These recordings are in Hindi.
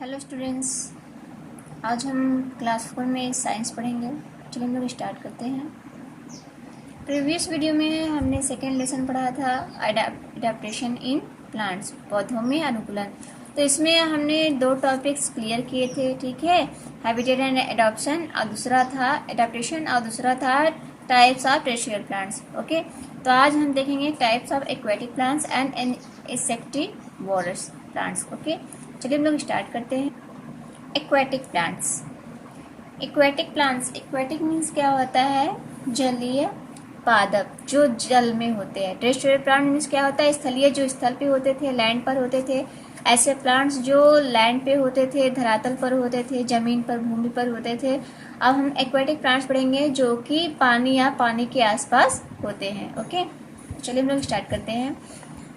हेलो स्टूडेंट्स, आज हम क्लास 4 में साइंस पढ़ेंगे। चलिए हम लोग स्टार्ट करते हैं। प्रीवियस वीडियो में हमने सेकेंड लेसन पढ़ा था अडेप्टेशन इन प्लांट्स, पौधों में अनुकूलन। तो इसमें हमने दो टॉपिक्स क्लियर किए थे, ठीक है। हैबिटेट एंड एडॉप्शन और दूसरा था एडेप्टेशन और दूसरा था types of terrestrial plants. Okay, तो आज हम देखेंगे types of aquatic plants and insectivorous plants. Okay, चलिए हम लोग स्टार्ट करते हैं। Aquatic plants. एक्वेटिक मीन्स क्या होता है? जलीय पादप, जो जल में होते हैं। टेरेस्ट्रियल प्लांट मीन्स क्या होता है? स्थलीय, जो स्थल पे होते थे, लैंड पर होते थे। ऐसे प्लांट्स जो लैंड पे होते थे, धरातल पर होते थे, जमीन पर, भूमि पर होते थे। अब हम एक्वेटिक प्लांट्स पढ़ेंगे जो कि पानी या पानी के आसपास होते हैं। ओके, चलिए हम लोग स्टार्ट करते हैं।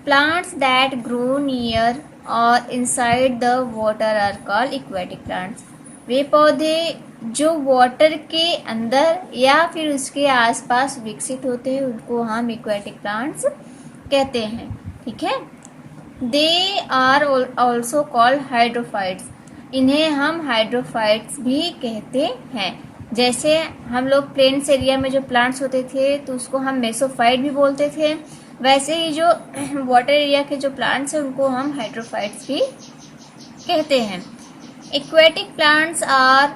प्लांट्स दैट ग्रो नियर और inside the water are called aquatic plants. वे पौधे जो वाटर के अंदर या फिर उसके आसपास विकसित होते हैं उनको हम एक्वेटिक प्लांट्स कहते हैं, ठीक है। They are also called hydrophytes. इन्हें हम हाइड्रोफाइट्स भी कहते हैं। जैसे हम लोग प्लेन्स एरिया में जो प्लांट्स होते थे तो उसको हम मेसोफाइट भी बोलते थे, वैसे ही जो वाटर एरिया के जो प्लांट्स हैं उनको हम हाइड्रोफाइट्स भी कहते हैं। Aquatic plants are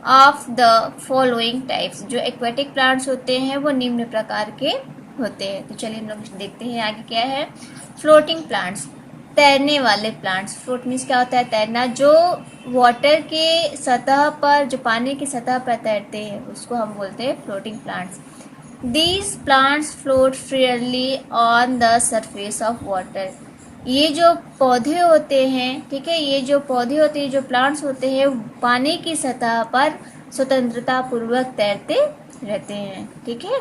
of the following types. जो एक्वेटिक प्लांट्स होते हैं वो निम्न प्रकार के होते हैं। तो चलिए हम लोग देखते हैं आगे क्या है। फ्लोटिंग प्लांट्स, तैरने वाले प्लांट्स। फ्लोट मीन्स क्या होता है? तैरना। जो वाटर के सतह पर, जो पानी की सतह पर तैरते हैं उसको हम बोलते हैं floating plants. These plants float freely on the surface of water. ये जो पौधे होते हैं, ठीक है, ये जो पौधे होते हैं, जो प्लांट्स होते हैं, पानी की सतह पर स्वतंत्रता पूर्वक तैरते रहते हैं, ठीक है।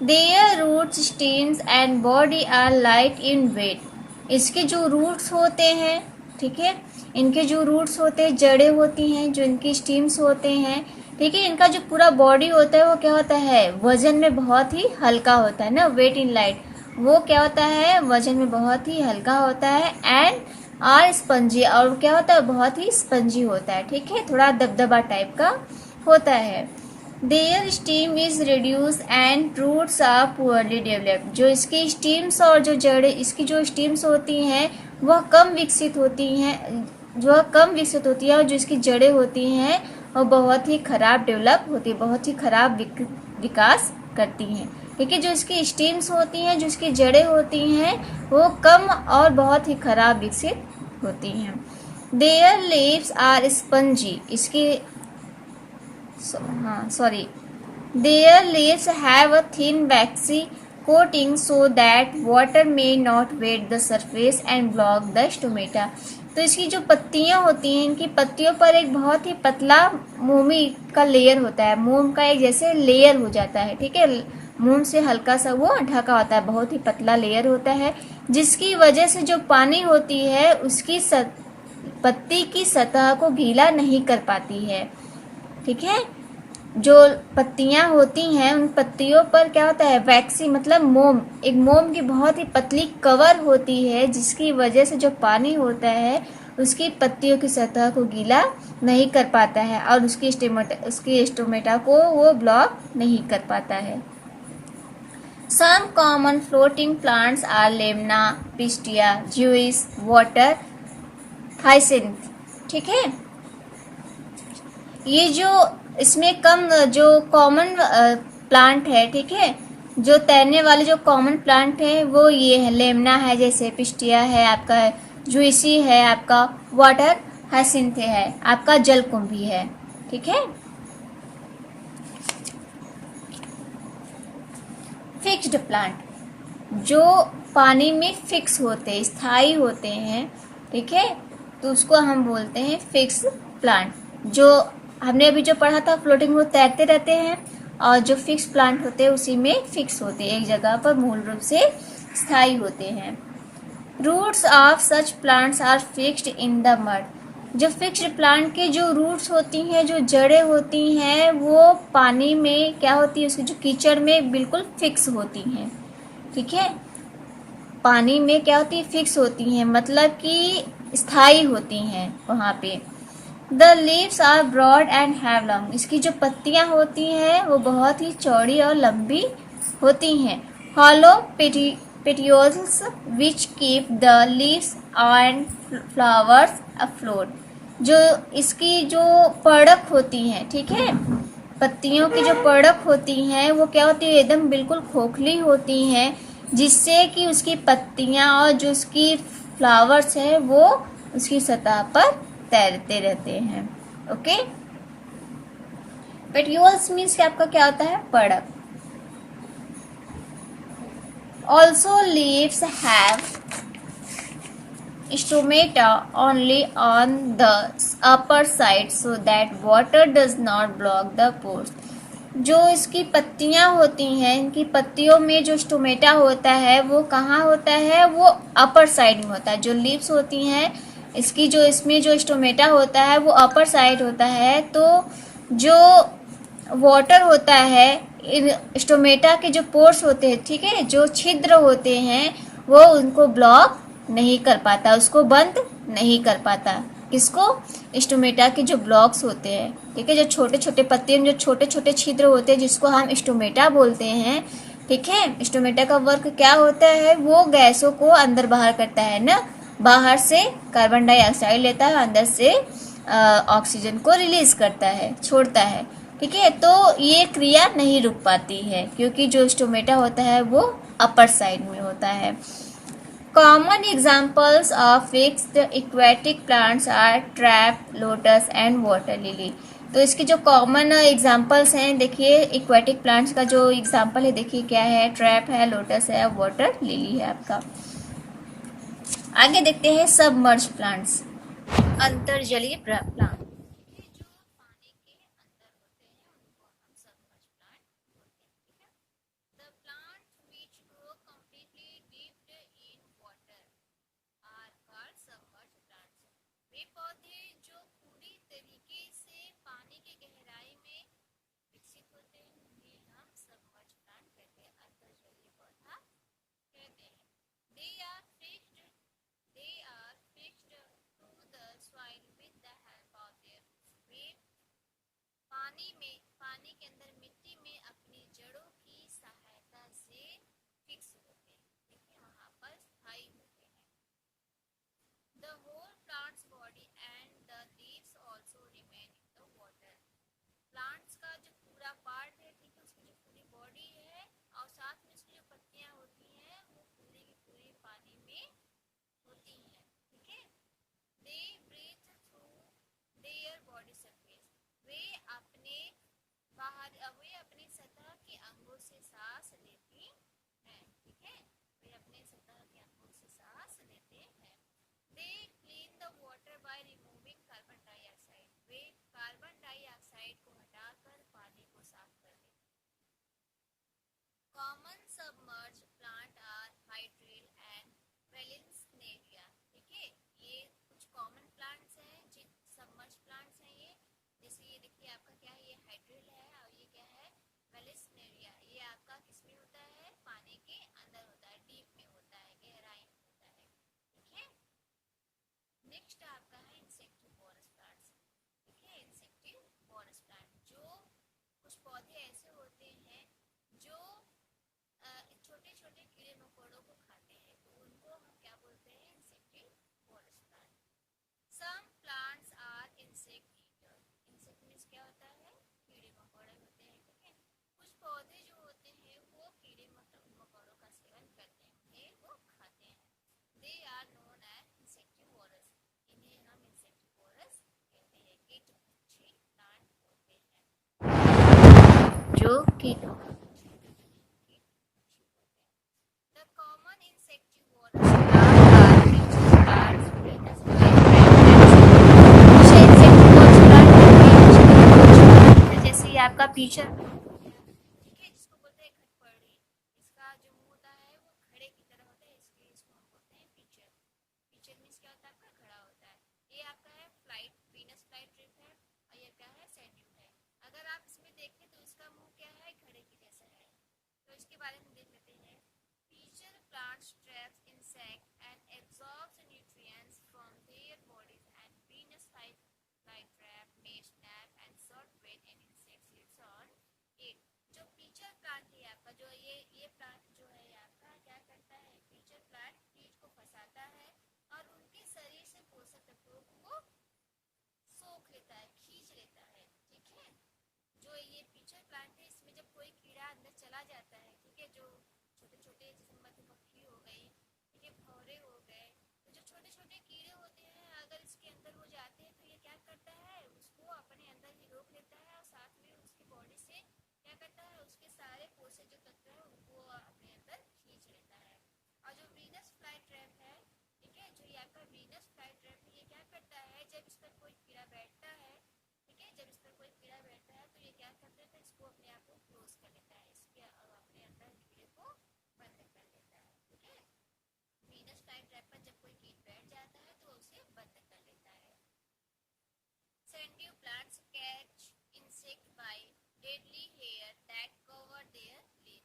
Their roots, stems and body are light in weight. इसके जो रूट्स होते हैं, ठीक है, इनके जो रूट्स होते हैं, जड़ें होती हैं, जो इनकी स्टीम्स होते हैं, ठीक है, इनका जो पूरा बॉडी होता है वो क्या होता है? वजन में बहुत ही हल्का होता है ना, वेट इन लाइट। वो क्या होता है? वजन में बहुत ही हल्का होता है। एंड आर स्पंजी, और क्या होता है? बहुत ही स्पंजी होता है, ठीक है, थोड़ा दबदबा टाइप का होता है। Their stem is reduce and roots are poorly developed. जो इसकी स्टीम्स और जो जड़ें, इसकी जो स्टीम्स होती हैं वह कम विकसित होती हैं, और जो इसकी जड़ें होती हैं वो बहुत ही खराब डेवलप होती है, बहुत ही खराब विकास करती हैं, ठीक है। जो इसकी स्टीम्स होती हैं, जो इसकी जड़ें होती हैं वो कम और बहुत ही खराब विकसित होती हैं। Their leaves are spongy. Their leaves have a thin waxy coating so that water may not wet the surface and block the stomata. तो इसकी जो पत्तियां होती हैं, इनकी पत्तियों पर एक बहुत ही पतला मोमी का लेयर होता है। मोम का एक जैसे लेयर हो जाता है, ठीक है, मोम से हल्का सा वो ढका होता है, बहुत ही पतला लेयर होता है, जिसकी वजह से जो पानी होती है उसकी पत्ती की सतह को गीला नहीं कर पाती है, ठीक है। जो पत्तियां होती हैं उन पत्तियों पर क्या होता है? वैक्सी मतलब मोम, एक मोम की बहुत ही पतली कवर होती है, जिसकी वजह से जो पानी होता है उसकी पत्तियों की सतह को गीला नहीं कर पाता है और उसकी स्टोमेटा को वो ब्लॉक नहीं कर पाता है। Some common floating plants are lemna, pistia, jussiaea, water hyacinth, ठीक है। ये जो इसमें कम जो कॉमन प्लांट है, ठीक है, जो तैरने वाले जो कॉमन प्लांट है वो ये है, लेमना है, जैसे पिस्टिया है आपका, जुइसी है आपका, वाटर हाइसिंथ है आपका, जलकुंभी है, ठीक है। फिक्स्ड प्लांट, जो पानी में फिक्स होते हैं, स्थायी होते हैं, ठीक है, तो उसको हम बोलते हैं फिक्स प्लांट। जो हमने अभी जो पढ़ा था फ्लोटिंग, वो तैरते रहते हैं, और जो फिक्स प्लांट होते हैं उसी में फिक्स होते हैं, एक जगह पर मूल रूप से स्थायी होते हैं। Roots of such plants are fixed in the mud. जो फिक्स्ड प्लांट के जो रूट्स होती हैं, जो जड़ें होती हैं, वो पानी में क्या होती है? उसकी जो कीचड़ में बिल्कुल फिक्स होती हैं, ठीक है। पानी में क्या होती है? फिक्स होती हैं, मतलब कि स्थायी होती हैं वहाँ पे। The leaves are broad and have long, इसकी जो पत्तियाँ होती हैं वो बहुत ही चौड़ी और लंबी होती हैं। Hollow petioles which keep the leaves and flowers afloat, जो इसकी जो पड़क होती हैं, ठीक है, पत्तियों की जो पड़क होती हैं वो क्या होती है, एकदम बिल्कुल खोखली होती हैं, जिससे कि उसकी पत्तियां और जो उसकी फ्लावर्स है वो उसकी सतह पर तैरते रहते हैं। ओके, पेटियोल्स मीन्स कि आपका क्या होता है, पड़क। Also leaves have stomata only on the upper side so that water does not block the pores, जो इसकी पत्तियां होती हैं, इनकी पत्तियों में जो स्टोमेटा होता है वो कहाँ होता है, वो अपर साइड में होता है। जो लीव्स होती हैं इसकी, जो इसमें जो स्टोमेटा होता है वो अपर साइड होता है, तो जो वाटर होता है, इन स्टोमेटा के जो पोर्स होते हैं, ठीक है, जो छिद्र होते हैं वो उनको ब्लॉक नहीं कर पाता, उसको बंद नहीं कर पाता। किसको, स्टोमेटा के जो ब्लॉक्स होते हैं, ठीक है, जो छोटे छोटे पत्ते में जो छोटे छोटे छिद्र होते हैं जिसको हम स्टोमेटा बोलते हैं, ठीक है। स्टोमेटा का वर्क क्या होता है, वो गैसों को अंदर बाहर करता है ना, बाहर से कार्बन डाइऑक्साइड लेता है, अंदर से ऑक्सीजन को रिलीज करता है, छोड़ता है, ठीक है। तो ये क्रिया नहीं रुक पाती है क्योंकि जो स्टोमेटा होता है वो अपर साइड में होता है। Common examples of fixed aquatic plants are trap, lotus and water lily. तो इसके जो कॉमन एग्जाम्पल्स हैं, देखिए एक्वेटिक प्लांट्स का जो एग्जाम्पल है, देखिए क्या है, ट्रैप है, लोटस है, वाटर लिली है आपका। आगे देखते हैं सबमर्ज प्लांट्स, अंतर्जलीय प्लांट। वे पौधे जो पूरी तरीके से पानी की गहराई में विकसित होते हैं उन्हें हम सबमर्ज प्लांट कहते हैं, अंतर्जलीय पौधा कहते हैं। They are fixed they are fixed to the soil with the help of their, वे पानी के अंदर मिट्टी में अपनी जड़ों की सहायता से फिक्स होते हैं, देखिए वहां पर स्थायी होते हैं। The whole plant's body and the leaves also remain in the water. Plants का जो पूरा पार्ट है, ठीक है, उसकी जो पूरी बॉडी है और साथ में उसकी जो पत्तियां होती हैं वो पूरी की पूरी पानी में होती हैं, ठीक है। They breathe through their body surface. वे अपनी सतह के अंगों से सांस लेती हैं, ठीक है, वे अपने सतह के अंगों से सांस लेते हैं। They clean the water by removing carbon dioxide. Way carbon dioxide को हटाकर पानी को साफ कर देते हैं। Common submerged plant are hydrilla and vallisneria, ठीक है, ये कुछ कॉमन प्लांट्स हैं, जिन सबमर्ज प्लांट्स हैं ये। जैसे ये देखिए आपका क्या है, ये हाइड्रिल है और ये क्या है, वेलिस्नेरिया। ये आपका किसमें होता है, पानी के अंदर होता है, डीप में होता है, गहराई में होता है, ठीक है। नेक्स्ट आपका है इंसेक्टिवोरस प्लांट्स, ठीक है, इंसेक्टिवोरस प्लांट, जो कुछ पौधे ऐसे होते हैं जो छोटे छोटे कीड़े मकोड़ों को खाते हैं, तो उनको हम क्या बोलते हैं, insectivorous plant. Some plants are insect eater, insect means क्या होता है, कीड़े मकोड़े होते हैं, ठीक है। कुछ पौधे जो होते हैं वो कीड़े मकोड़ों का सेवन करते हैं, उन्हें वो खाते हैं। They are known as insectivorous, इन्हें हम इंसेक्टिवोरस कहते हैं। कीट भक्षी प्लांट होते हैं जो कीट The common insectivorous plant are leeches, plants, venus fly, insectivorous plant जैसे ये आपका पीचर, ठीक है, जिसको बोलते हैं खटपड़ी, इसका जो मुंह होता है वो घड़े की तरह होता है, इसलिए इसको हम बोलते हैं पीचर। पीचर मींस क्या होता है, आपका घड़ा होता है। ये आपका है फ्लाइट, वीनस फ्लाइट ट्रिप है, और ये क्या है, सैंड्यूल है। अगर आप इसमें देखें तो इसका मुंह क्या है, घड़े की जैसा है। तो इसके बारे में देख लेते हैं। Plant traps insects and absorbs nutrients from their आपका वीनस फ्लाईट्रैप है, ये क्या करता है, जब इस पर कोई कीड़ा बैठता है, ठीक है, जब इस पर कोई कीड़ा बैठता है तो ये क्या कर देता है, इसको अपने आप को क्लोज कर लेता है, इसके अपने अंदर कीड़े को बंद कर लेता है, ठीक है। वीनस फ्लाईट्रैप पर जब कोई कीट बैठ जाता है तो उसे बंद कर लेता है। Sendu plants catch insect by deadly hair that cover their leaf.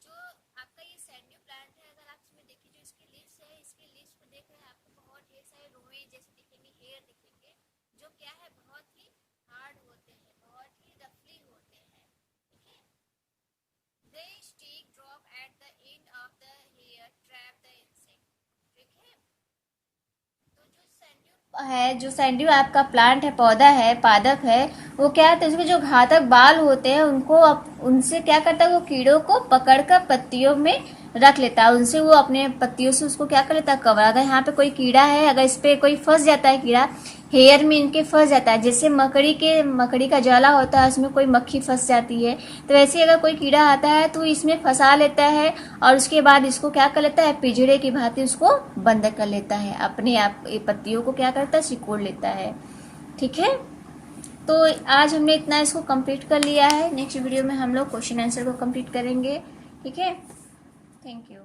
जो आपका ये सैंड्यू प्लांट है, अगर आप इसमें देखिए, जो इसके लीव्स है, इसके लीव्स को देख रहे हैं आपको बहुत ढेर सारे रोए जैसे दिखेंगे, हेयर दिखेंगे, जो क्या है बहुत ही हार्ड होते हैं, बहुत ही रफली होते हैं, ठीक है। They stick drop at the end of the hair trap the insect, ठीक है। तो जो सैंड्यू है, जो सैंड्यू आपका प्लांट है, पौधा है, पादप है, वो क्या है, तो उसके जो घातक बाल होते हैं उनको उनसे क्या करता है, वो कीड़ों को पकड़कर पत्तियों में रख लेता है, उनसे वो अपने पत्तियों से उसको क्या कर लेता है, कवर। अगर यहाँ पे कोई कीड़ा है, अगर इस पे कोई फंस जाता है कीड़ा, हेयर में इनके फंस जाता है, जैसे मकड़ी का जाला होता है, उसमें कोई मक्खी फंस जाती है, तो वैसे अगर कोई कीड़ा आता है तो इसमें फंसा लेता है और उसके बाद इसको क्या कर लेता है, पिंजरे की भांति उसको बंद कर लेता है, अपने आप पत्तियों को क्या करता है, सिकोड़ लेता है, ठीक है। तो आज हमने इतना इसको कंप्लीट कर लिया है। नेक्स्ट वीडियो में हम लोग क्वेश्चन आंसर को कंप्लीट करेंगे, ठीक है। Thank you.